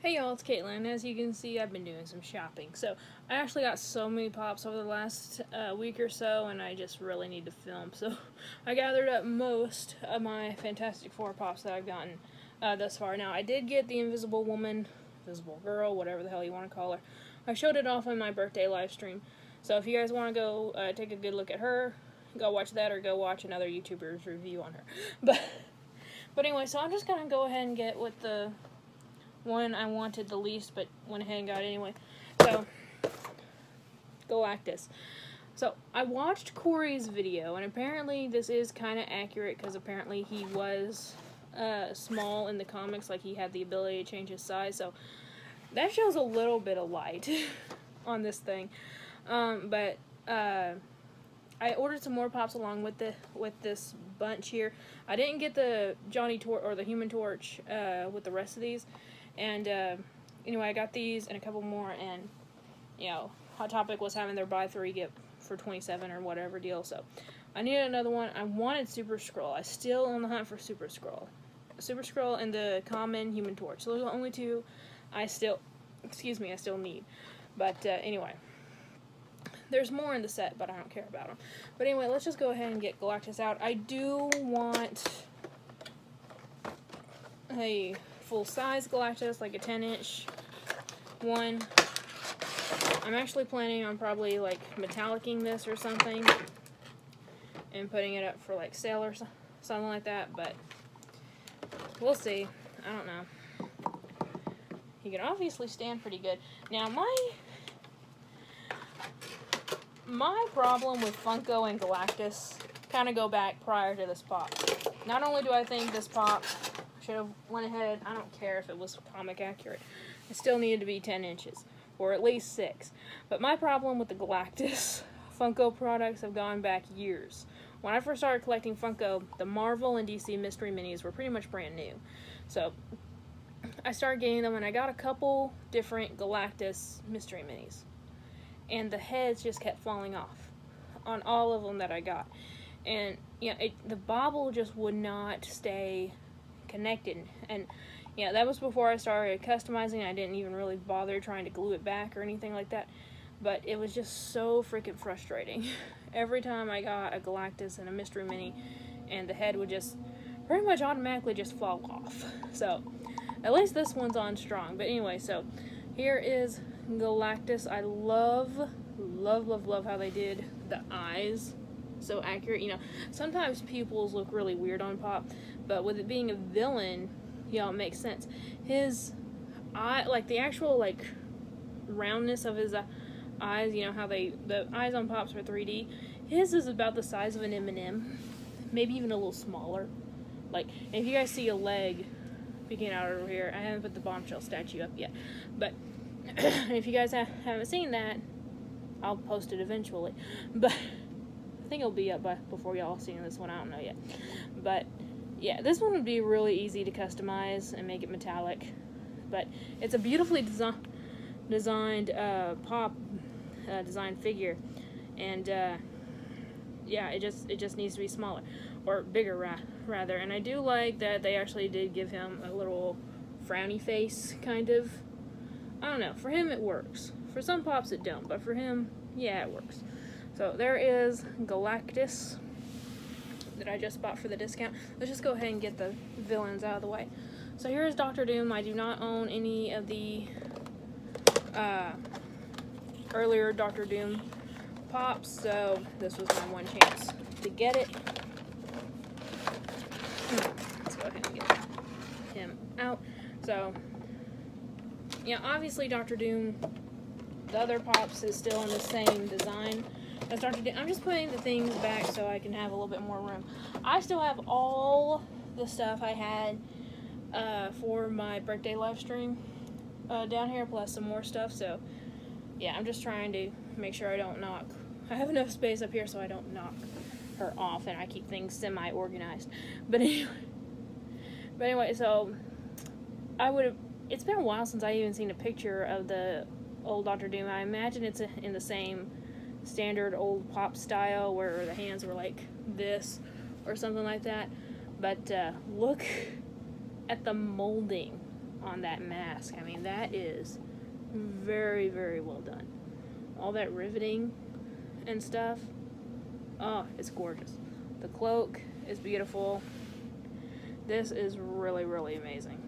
Hey y'all, it's Caitlin. As you can see, I've been doing some shopping. So, I actually got so many pops over the last week or so, and I just really need to film. So, I gathered up most of my Fantastic Four pops that I've gotten thus far. Now, I did get the Invisible Woman, Invisible Girl, whatever the hell you want to call her. I showed it off on my birthday live stream. So, if you guys want to go take a good look at her, go watch that, or go watch another YouTuber's review on her. But anyway, so I'm just going to go ahead and get with the one I wanted the least, but went ahead and got it anyway. So, Galactus. So, I watched Corey's video, and apparently this is kind of accurate, because apparently he was small in the comics, like he had the ability to change his size, so that shows a little bit of light on this thing. But I ordered some more pops along with this bunch here. I didn't get the Johnny Torch or the Human Torch with the rest of these. And, anyway, I got these and a couple more, and, you know, Hot Topic was having their buy 3 get for 27 or whatever deal, so I needed another one. I wanted Super Skrull. I still on the hunt for Super Skrull. Super Skrull and the common Human Torch. So those are the only two I still need. But, anyway. There's more in the set, but I don't care about them. But anyway, let's just go ahead and get Galactus out. I do want a full-size Galactus, like a 10-inch one. I'm actually planning on probably, like, metallicing this or something and putting it up for, like, sale or something like that, but we'll see. I don't know. He can obviously stand pretty good. Now, my problem with Funko and Galactus kind of go back prior to this pop. Not only do I think this pop should have went ahead, I don't care if it was comic accurate, it still needed to be 10 inches, or at least 6. But my problem with the Galactus Funko products have gone back years. When I first started collecting Funko, the Marvel and DC mystery minis were pretty much brand new. So, I started getting them, and I got a couple different Galactus mystery minis. And the heads just kept falling off on all of them that I got. And, you know, the bobble just would not stay connected. And, yeah, that was before I started customizing. I didn't even really bother trying to glue it back or anything like that. But it was just so freaking frustrating. Every time I got a Galactus and a mystery mini, and the head would just pretty much automatically just fall off. So, at least this one's on strong. But anyway, so here is Galactus. I love how they did the eyes. So accurate. You know, sometimes pupils look really weird on pop, but with it being a villain, you know, it makes sense. His eye, like the actual, like, roundness of his eyes, you know, how the eyes on pops are 3D. His is about the size of an M&M, maybe even a little smaller. Like, if you guys see a leg peeking out over here, I haven't put the bombshell statue up yet, but if you guys haven't seen that, I'll post it eventually. But I think it'll be up before y'all seen this one. I don't know yet. But yeah, this one would be really easy to customize and make it metallic. But it's a beautifully designed pop design figure, and yeah, it just needs to be smaller or bigger rather. And I do like that they actually did give him a little frowny face, kind of. I don't know, for him it works. For some pops it don't, but for him, yeah, it works. So there is Galactus that I just bought for the discount. Let's just go ahead and get the villains out of the way. So here is Dr. Doom. I do not own any of the earlier Dr. Doom pops, so this was my one chance to get it. Let's go ahead and get him out. So, yeah, obviously Dr. Doom, the other pops, is still in the same design as Dr. Doom. I'm just putting the things back so I can have a little bit more room. I still have all the stuff I had for my birthday live stream down here, plus some more stuff. So, yeah, I'm just trying to make sure I don't knock. I have enough space up here so I don't knock her off, and I keep things semi-organized. But anyway, so it's been a while since I even seen a picture of the old Dr. Doom. I imagine it's in the same standard old pop style where the hands were like this or something like that. But look at the molding on that mask. I mean, that is very, very well done. All that riveting and stuff. Oh, it's gorgeous. The cloak is beautiful. This is really, really amazing.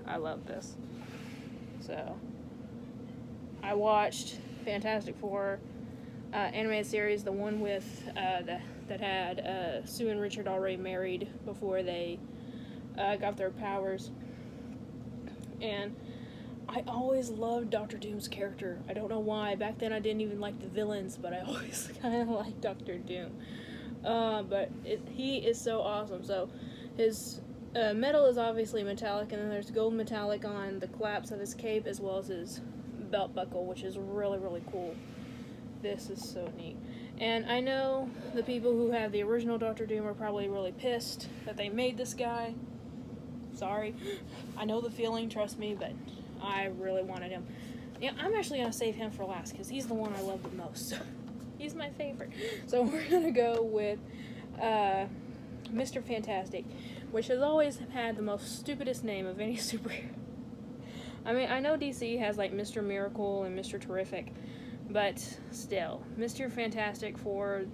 I love this. So, I watched Fantastic Four animated series, the one with that had Sue and Richard already married before they got their powers. And I always loved Dr. Doom's character. I don't know why. Back then I didn't even like the villains, but I always kind of liked Dr. Doom. But he is so awesome. So his metal is obviously metallic, and then there's gold metallic on the collapse of his cape as well as his belt buckle, which is really, really cool. This is so neat. And I know the people who have the original Dr. Doom are probably really pissed that they made this guy. Sorry. I know the feeling, trust me, but I really wanted him. Yeah, I'm actually going to save him for last because he's the one I love the most. He's my favorite. So we're going to go with Mr. Fantastic, which has always had the most stupidest name of any superhero. I mean, I know DC has like Mr. Miracle and Mr. Terrific, but still, Mr. Fantastic for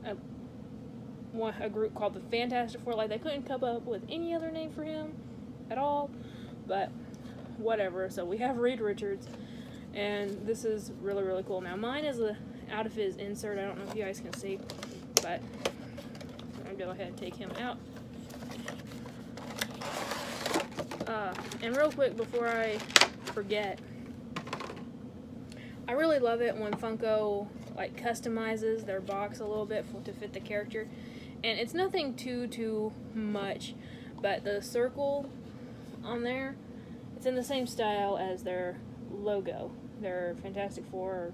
a group called the Fantastic Four. Like, they couldn't come up with any other name for him at all, but whatever. So we have Reed Richards, and this is really, really cool. Now, mine is out of his insert. I don't know if you guys can see, but I'll go ahead and take him out. And real quick before I forget, I really love it when Funko like customizes their box a little bit to fit the character, and it's nothing too much, but the circle on there, it's in the same style as their logo, their Fantastic Four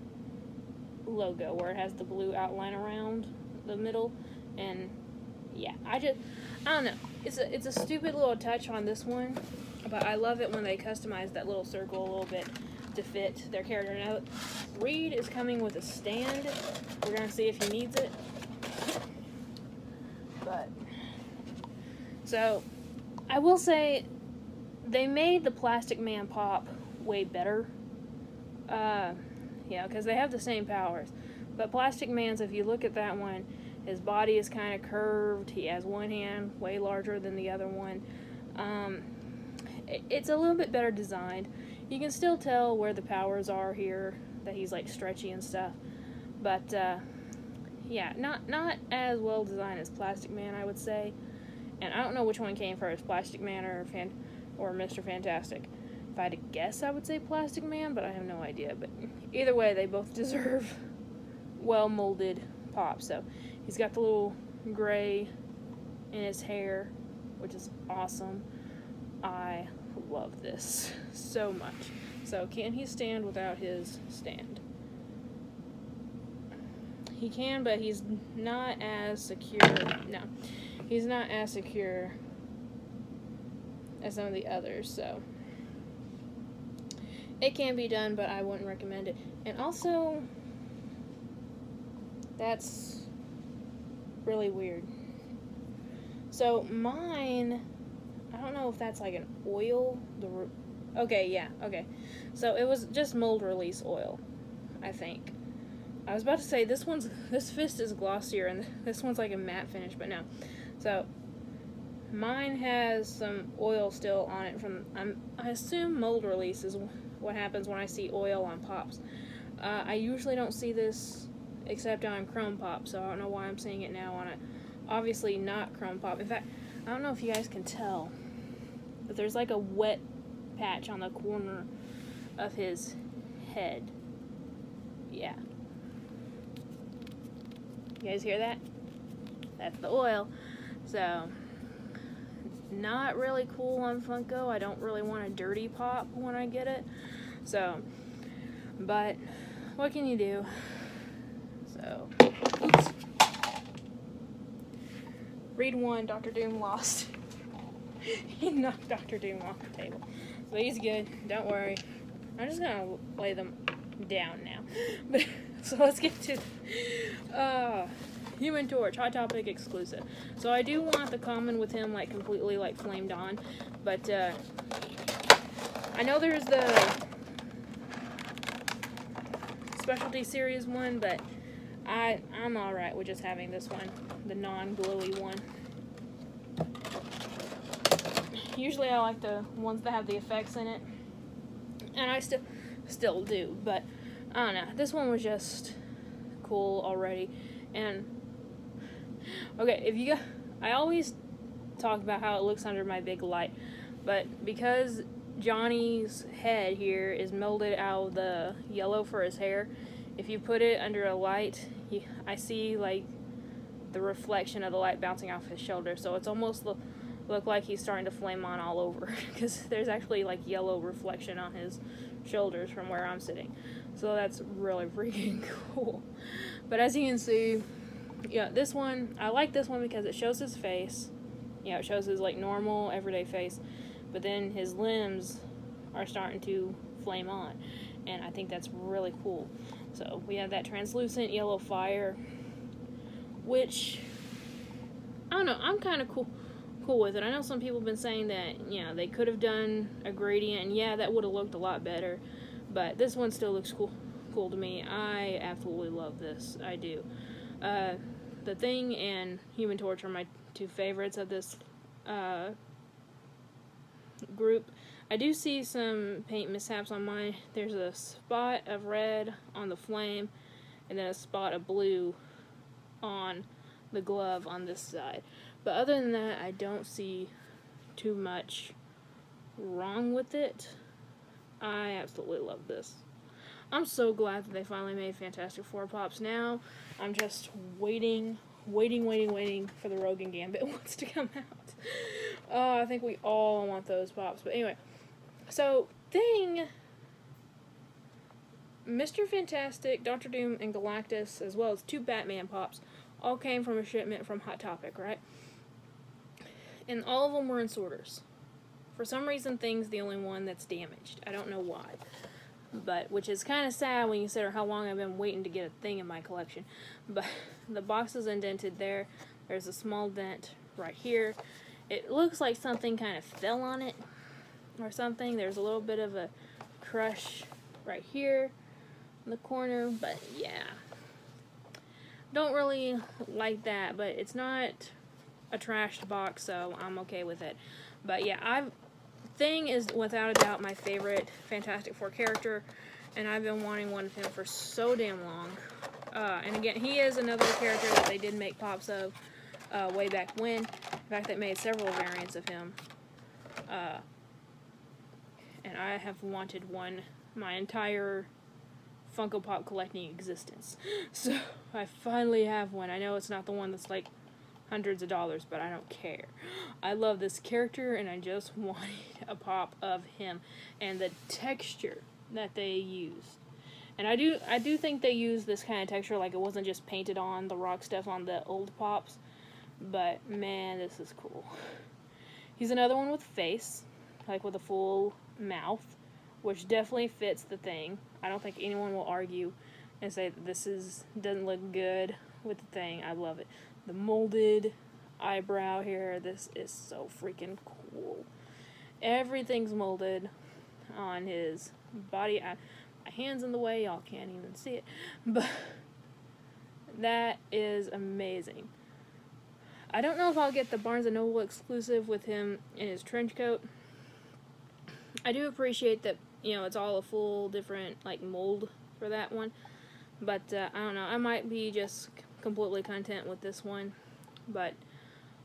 logo, where it has the blue outline around the middle. And yeah, I don't know, it's a stupid little touch on this one, but I love it when they customize that little circle a little bit to fit their character. Now, Reed is coming with a stand. We're gonna see if he needs it. But so I will say they made the Plastic Man pop way better. Yeah, because they have the same powers. But Plastic Man's, if you look at that one, his body is kind of curved. He has one hand way larger than the other one. It's a little bit better designed. You can still tell where the powers are here, that he's like stretchy and stuff. But yeah, not as well designed as Plastic Man, I would say. And I don't know which one came first, Plastic Man or Mr. Fantastic. If I had to guess, I would say Plastic Man, but I have no idea. But either way, they both deserve well-molded pops. So he's got the little gray in his hair, which is awesome. I love this so much. So can he stand without his stand? He can, but he's not as secure. No, he's not as secure as some of the others, so it can be done, but I wouldn't recommend it. And also, that's really weird. So mine, I don't know if that's like an oil. Okay, yeah, okay. So it was just mold release oil, I think. I was about to say this fist is glossier and this one's like a matte finish, but no. So mine has some oil still on it from, I assume mold release is what happens when I see oil on pops. I usually don't see this except on Chrome Pop, so I don't know why I'm seeing it now on it. Obviously not Chrome Pop. In fact, I don't know if you guys can tell, but there's like a wet patch on the corner of his head. Yeah. You guys hear that? That's the oil. So, not really cool on Funko. I don't really want a dirty pop when I get it. So, but what can you do? So, oops. Read 1, Dr. Doom lost. He knocked Dr. Doom off the table. So he's good. Don't worry. I'm just gonna lay them down now. But so let's get to Human Torch, Hot Topic exclusive. So I do want the common with him like completely like flamed on, but I know there's the specialty series one, but I'm alright with just having this one, the non-glowy one. Usually I like the ones that have the effects in it, and I still do, but I don't know, this one was just cool already. And okay, if you got, I always talk about how it looks under my big light, but because Johnny's head here is molded out of the yellow for his hair, if you put it under a light, I see like the reflection of the light bouncing off his shoulder, so it's almost look like he's starting to flame on all over, because there's actually like yellow reflection on his shoulders from where I'm sitting. So that's really freaking cool. But as you can see, yeah, this one, I like this one because it shows his face. Yeah, it shows his like normal everyday face, but then his limbs are starting to flame on, and I think that's really cool. So we have that translucent yellow fire, which I don't know, I'm kind of cool with it. I know some people have been saying that, you know, they could have done a gradient, and yeah, that would have looked a lot better, but this one still looks cool to me. I absolutely love this. I do. The Thing and Human Torch are my two favorites of this group. I do see some paint mishaps on mine. There's a spot of red on the flame, and then a spot of blue on the glove on this side. But other than that, I don't see too much wrong with it. I absolutely love this. I'm so glad that they finally made Fantastic Four pops. Now I'm just waiting for the Rogue and Gambit ones to come out. I think we all want those pops. But anyway, so Thing, Mr. Fantastic, Dr. Doom, and Galactus, as well as 2 Batman pops, all came from a shipment from Hot Topic, right? And all of them were in sorters. For some reason, Thing's the only one that's damaged. I don't know why. But, which is kind of sad when you consider how long I've been waiting to get a Thing in my collection. But the box is indented there. There's a small dent right here. It looks like something kind of fell on it or something. There's a little bit of a crush right here in the corner, but yeah. Don't really like that, but it's not a trashed box, so I'm okay with it. But yeah, Thing is without a doubt my favorite Fantastic Four character, and I've been wanting one of him for so damn long. And again, he is another character that they did make pops of way back when. In fact, they made several variants of him. And I have wanted one my entire Funko Pop collecting existence. So I finally have one. I know it's not the one that's like hundreds of dollars, but I don't care. I love this character, and I just wanted a pop of him, and the texture that they used. And I do think they used this kind of texture, like it wasn't just painted on the rock stuff on the old pops. But man, this is cool. He's another one with face, like with a full mouth, which definitely fits the Thing. I don't think anyone will argue and say that this doesn't look good with the Thing. I love it. The molded eyebrow here, this is so freaking cool. Everything's molded on his body. My hand's in the way, y'all can't even see it. But that is amazing. I don't know if I'll get the Barnes & Noble exclusive with him in his trench coat. I do appreciate that, you know, it's all a full different, like, mold for that one. But, I don't know, I might be just completely content with this one. But,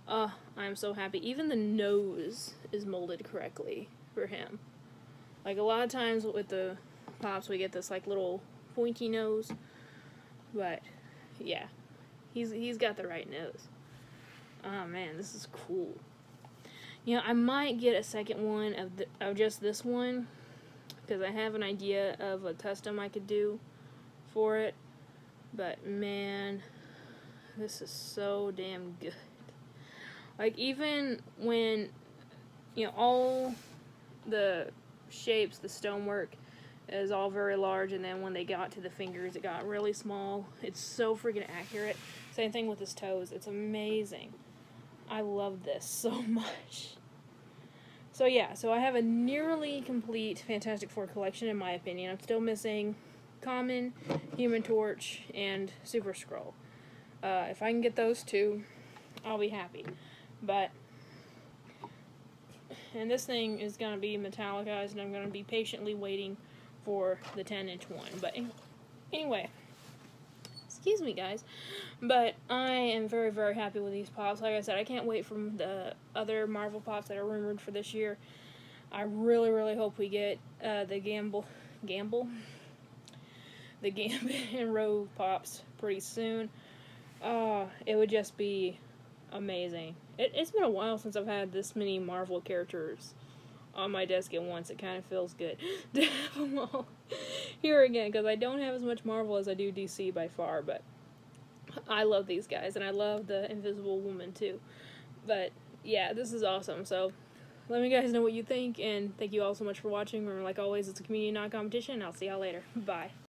I'm so happy. Even the nose is molded correctly for him. Like, a lot of times with the pops, we get this, like, little pointy nose. But, yeah, he's got the right nose. Oh, man, this is cool. You know, I might get a second one of just this one, because I have an idea of a custom I could do for it. But, man, this is so damn good. Like, even when, you know, all the shapes, the stonework is all very large, and then when they got to the fingers, it got really small. It's so freaking accurate. Same thing with his toes. It's amazing. I love this so much. So yeah, so I have a nearly complete Fantastic Four collection in my opinion. I'm still missing Common, Human Torch, and Super Skrull. If I can get those two, I'll be happy. But, and this thing is going to be metallicized, and I'm going to be patiently waiting for the 10-inch one. But anyway, excuse me guys, but I am very, very happy with these pops. Like I said, I can't wait for the other Marvel pops that are rumored for this year. I really, really hope we get the Gambit and Rogue pops pretty soon. It would just be amazing. It's been a while since I've had this many Marvel characters on my desk at once. It kind of feels good to have them all here again, because I don't have as much Marvel as I do DC by far, but I love these guys, and I love the Invisible Woman too. But yeah, this is awesome. So let me guys know what you think, and thank you all so much for watching. Remember, like always, it's a community, not a competition, and I'll see y'all later. Bye.